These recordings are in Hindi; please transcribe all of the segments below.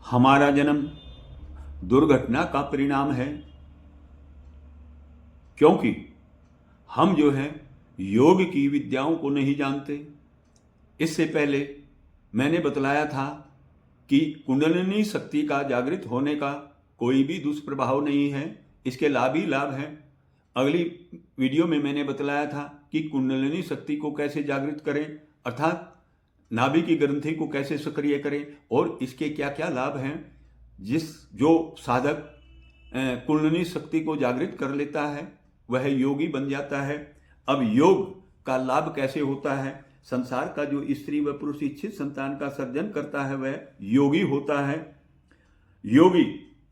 हमारा जन्म दुर्घटना का परिणाम है, क्योंकि हम जो है योग की विद्याओं को नहीं जानते। इससे पहले मैंने बतलाया था कि कुंडलिनी शक्ति का जागृत होने का कोई भी दुष्प्रभाव नहीं है, इसके लाभ ही लाभ हैं। अगली वीडियो में मैंने बतलाया था कि कुंडलिनी शक्ति को कैसे जागृत करें, अर्थात नाभि की ग्रंथि को कैसे सक्रिय करें और इसके क्या क्या लाभ हैं। जो साधक कुंडलिनी शक्ति को जागृत कर लेता है वह योगी बन जाता है। अब योग का लाभ कैसे होता है? संसार का जो स्त्री व पुरुष इच्छित संतान का सर्जन करता है वह योगी होता है। योगी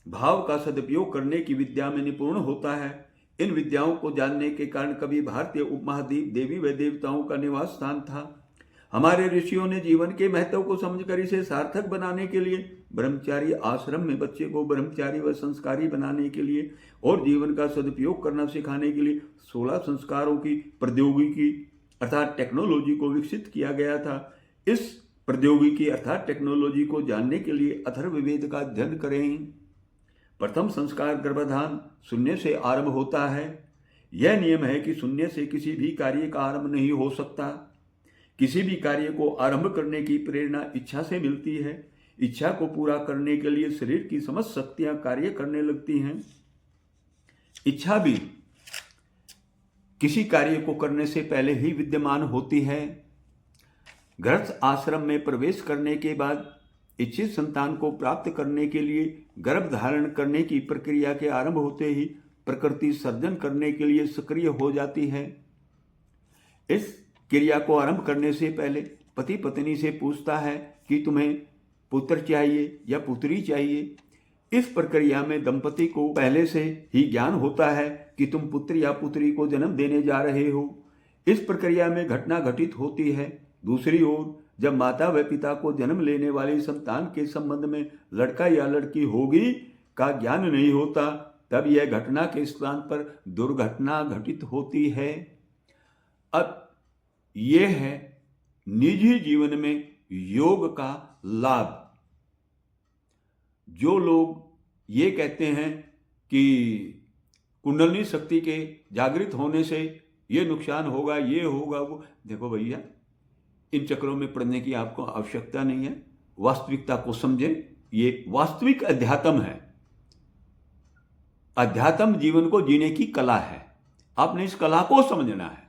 भाव का सदुपयोग करने की विद्या में निपुण होता है। इन विद्याओं को जानने के कारण कभी भारतीय उपमहाद्वीप देवी व देवताओं का निवास स्थान था। हमारे ऋषियों ने जीवन के महत्व को समझकर इसे सार्थक बनाने के लिए ब्रह्मचारी आश्रम में बच्चे को ब्रह्मचारी व संस्कारी बनाने के लिए और जीवन का सदुपयोग करना सिखाने के लिए 16 संस्कारों की प्रौद्योगिकी अर्थात टेक्नोलॉजी को विकसित किया गया था। इस प्रौद्योगिकी अर्थात टेक्नोलॉजी को जानने के लिए अथर्ववेद का अध्ययन करें। प्रथम संस्कार गर्भाधान शून्य से आरंभ होता है। यह नियम है कि शून्य से किसी भी कार्य का आरंभ नहीं हो सकता। किसी भी कार्य को आरंभ करने की प्रेरणा इच्छा से मिलती है। इच्छा को पूरा करने के लिए शरीर की समस्त शक्तियां कार्य करने लगती हैं। इच्छा भी किसी कार्य को करने से पहले ही विद्यमान होती है। गृहस्थ आश्रम में प्रवेश करने के बाद इच्छित संतान को प्राप्त करने के लिए गर्भ धारण करने की प्रक्रिया के आरंभ होते ही प्रकृति सर्जन करने के लिए सक्रिय हो जाती है। इस क्रिया को आरंभ करने से पहले पति पत्नी से पूछता है कि तुम्हें पुत्र चाहिए या पुत्री चाहिए। इस प्रक्रिया में दंपति को पहले से ही ज्ञान होता है कि तुम पुत्र या पुत्री को जन्म देने जा रहे हो। इस प्रक्रिया में घटना घटित होती है। दूसरी ओर जब माता व पिता को जन्म लेने वाली संतान के संबंध में लड़का या लड़की होगी का ज्ञान नहीं होता, तब यह घटना के स्थान पर दुर्घटना घटित होती है। अब यह है निजी जीवन में योग का लाभ। जो लोग ये कहते हैं कि कुंडलिनी शक्ति के जागृत होने से ये नुकसान होगा, ये होगा, वो, देखो भैया, इन चक्रों में पड़ने की आपको आवश्यकता नहीं है। वास्तविकता को समझें। ये वास्तविक अध्यात्म है। अध्यात्म जीवन को जीने की कला है। आपने इस कला को समझना है।